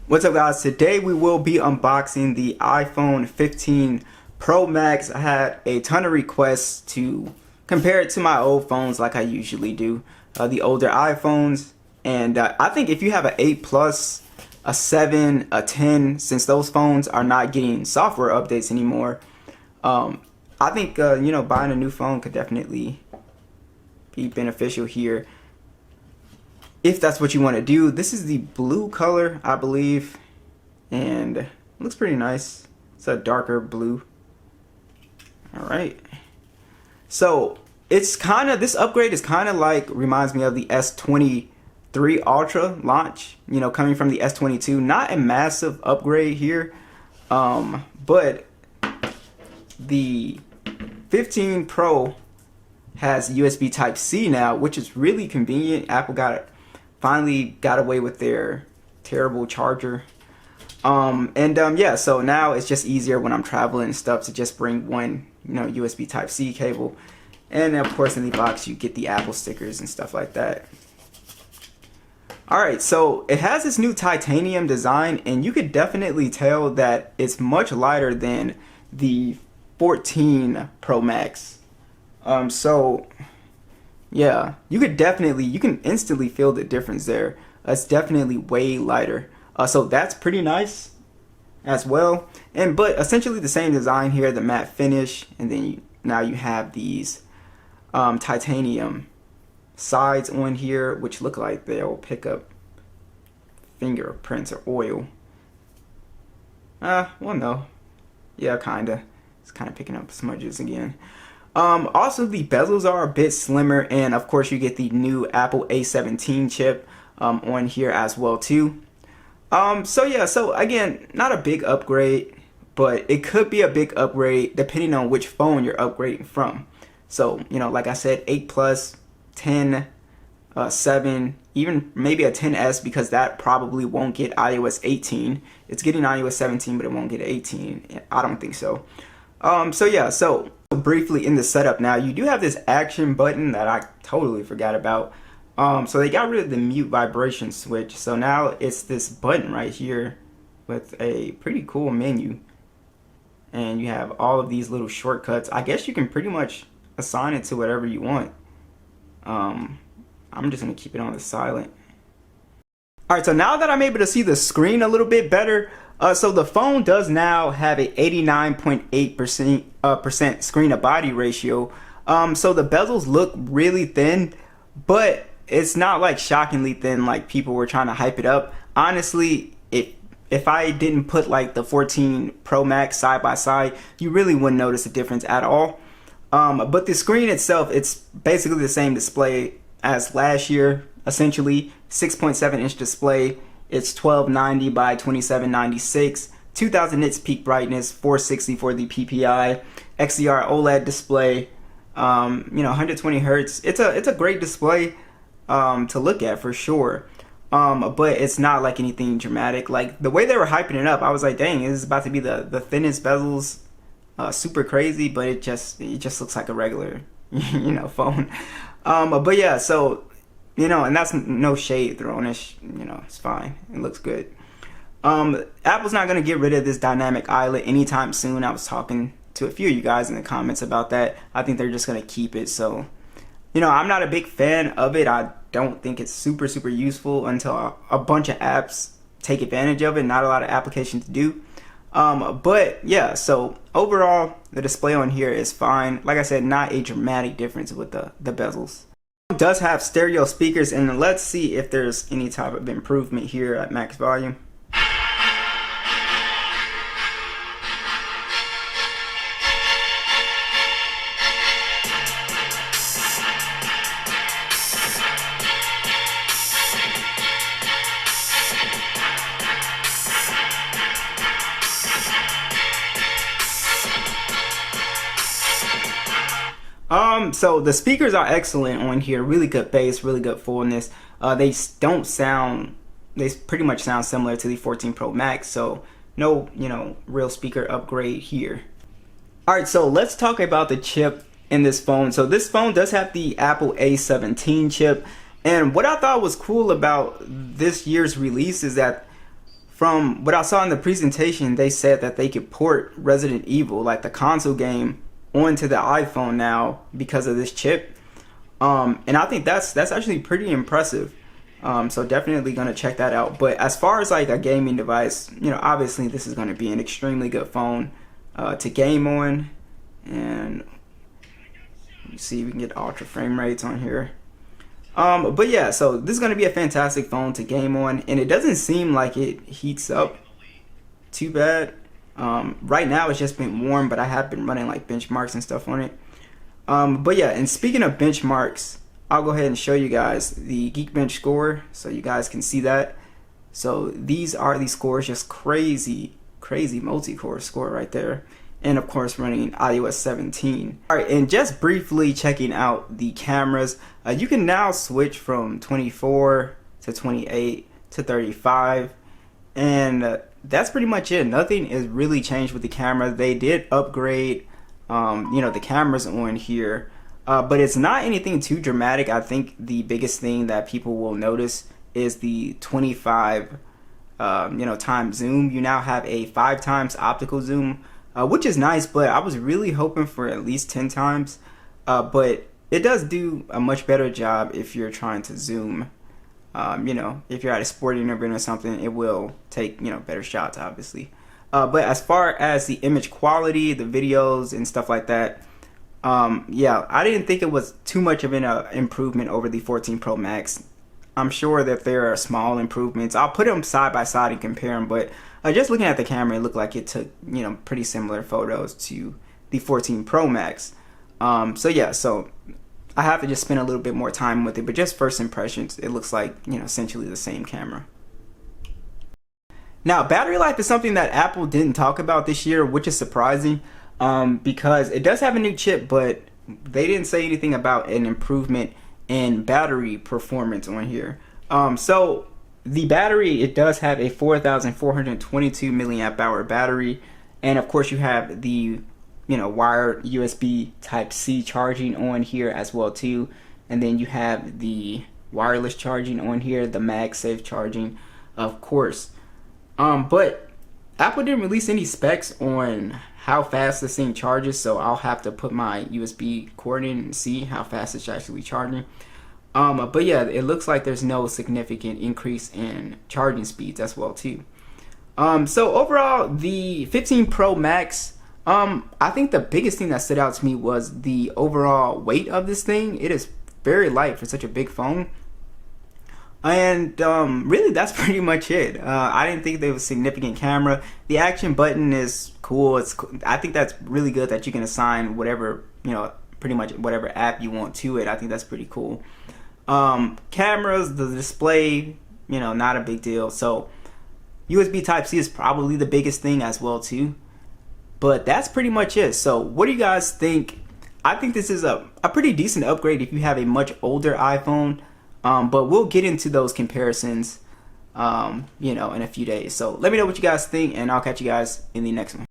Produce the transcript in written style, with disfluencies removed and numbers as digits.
What's up, guys? Today we will be unboxing the iPhone 15 Pro Max. I had a ton of requests to compare it to my old phones like I usually do, the older iPhones. And I think if you have an 8 Plus, a 7, a 10, since those phones are not getting software updates anymore, I think buying a new phone could definitely be beneficial here, if that's what you want to do. This is the blue color, I believe, and it looks pretty nice. It's a darker blue. All right, so it's kind of, this upgrade is kind of like, reminds me of the S23 Ultra launch, coming from the S22. Not a massive upgrade here, but the 15 Pro has USB Type-C now, which is really convenient. Apple finally got away with their terrible charger. Yeah, so now it's just easier when I'm traveling and stuff to just bring one, USB Type-C cable. And of course in the box you get the Apple stickers and stuff like that. Alright, so it has this new titanium design, and you could definitely tell that it's much lighter than the 14 Pro Max. So yeah, you can instantly feel the difference there. It's definitely way lighter. So that's pretty nice as well. But essentially the same design here, the matte finish, and then now you have these titanium sides on here, which look like they'll pick up fingerprints or oil. Well, no. Yeah, kinda. It's kind of picking up smudges again. Also, the bezels are a bit slimmer, and of course you get the new Apple A17 chip on here as well too. So again, not a big upgrade, but it could be a big upgrade depending on which phone you're upgrading from. So, like I said, 8 Plus, 10, 7, even maybe a 10s, because that probably won't get iOS 18. It's getting iOS 17, but it won't get 18. I don't think so. So briefly in the setup now, you do have this action button that I totally forgot about. So they got rid of the mute vibration switch, so now it's this button right here with a pretty cool menu, and you have all of these little shortcuts. I guess you can pretty much assign it to whatever you want. I'm just gonna keep it on the silent. Alright, so now that I'm able to see the screen a little bit better, so the phone does now have a 89.8% screen to body ratio. So the bezels look really thin, but it's not like shockingly thin like people were trying to hype it up. Honestly, if I didn't put like the 14 Pro Max side by side, you really wouldn't notice a difference at all. But the screen itself, it's basically the same display as last year, essentially. 6.7-inch display. It's 1290 by 2796, 2000 nits peak brightness, 460 for the PPI, XDR OLED display, 120 hertz. It's a great display to look at for sure. But it's not like anything dramatic. Like the way they were hyping it up, I was like, dang, this is about to be the thinnest bezels, super crazy. But it just looks like a regular, phone. But yeah, so. And that's no shade thrown. It's fine. It looks good. Apple's not going to get rid of this dynamic islet anytime soon. I was talking to a few of you guys in the comments about that. I think they're just going to keep it. So, I'm not a big fan of it. I don't think it's super useful until a bunch of apps take advantage of it. Not a lot of applications to do. But yeah, so overall, the display on here is fine. Like I said, not a dramatic difference with the bezels. It does have stereo speakers, and let's see if there's any type of improvement here at max volume. So the speakers are excellent on here. Really good bass, really good fullness. They pretty much sound similar to the 14 Pro Max, so no, real speaker upgrade here. Alright, so let's talk about the chip in this phone. So this phone does have the Apple A17 chip, and what I thought was cool about this year's release is that from what I saw in the presentation, they said that they could port Resident Evil, like the console game, onto the iPhone now because of this chip. And I think that's actually pretty impressive. So definitely gonna check that out. But as far as like a gaming device, you know, obviously this is gonna be an extremely good phone to game on. And you see, we can get ultra frame rates on here. But yeah, so this is going to be a fantastic phone to game on, and it doesn't seem like it heats up too bad. Right now it's just been warm, but I have been running like benchmarks and stuff on it. But yeah, and speaking of benchmarks, I'll go ahead and show you guys the Geekbench score so you guys can see that. So these are the scores, just crazy multi-core score right there. And of course running iOS 17. Alright, and just briefly checking out the cameras, you can now switch from 24 to 28 to 35, and that's pretty much it. Nothing is really changed with the camera. They did upgrade you know, the cameras on here, but it's not anything too dramatic. I think the biggest thing that people will notice is the 25 you know, times zoom. You now have a 5 times optical zoom, which is nice, but I was really hoping for at least 10 times. But it does do a much better job if you're trying to zoom. You know, if you're at a sporting event or something, it will take, you know, better shots, obviously. But as far as the image quality, the videos and stuff like that, yeah, I didn't think it was too much of an improvement over the 14 Pro Max. I'm sure that there are small improvements. I'll put them side by side and compare them, but just looking at the camera, it looked like it took, you know, pretty similar photos to the 14 Pro Max. So yeah, so I have to just spend a little bit more time with it, but just first impressions, it looks like, you know, essentially the same camera. Now, battery life is something that Apple didn't talk about this year, which is surprising, because it does have a new chip, but they didn't say anything about an improvement in battery performance on here. So the battery, it does have a 4,422 milliamp hour battery, and of course you have the, you know, wired USB Type-C charging on here as well too, and then you have the wireless charging on here, the MagSafe charging, of course. But Apple didn't release any specs on how fast this thing charges, so I'll have to put my USB cord in and see how fast it's actually charging. But yeah, it looks like there's no significant increase in charging speeds as well too. So overall, the 15 Pro Max, I think the biggest thing that stood out to me was the overall weight of this thing. It is very light for such a big phone. And really, that's pretty much it. I didn't think there was a significant camera. The action button is cool. I think that's really good that you can assign whatever, you know, pretty much whatever app you want to it. I think that's pretty cool. Cameras, the display, you know, not a big deal. So USB Type-C is probably the biggest thing as well too. But that's pretty much it. So what do you guys think? I think this is a pretty decent upgrade if you have a much older iPhone. But we'll get into those comparisons, you know, in a few days. So let me know what you guys think, and I'll catch you guys in the next one.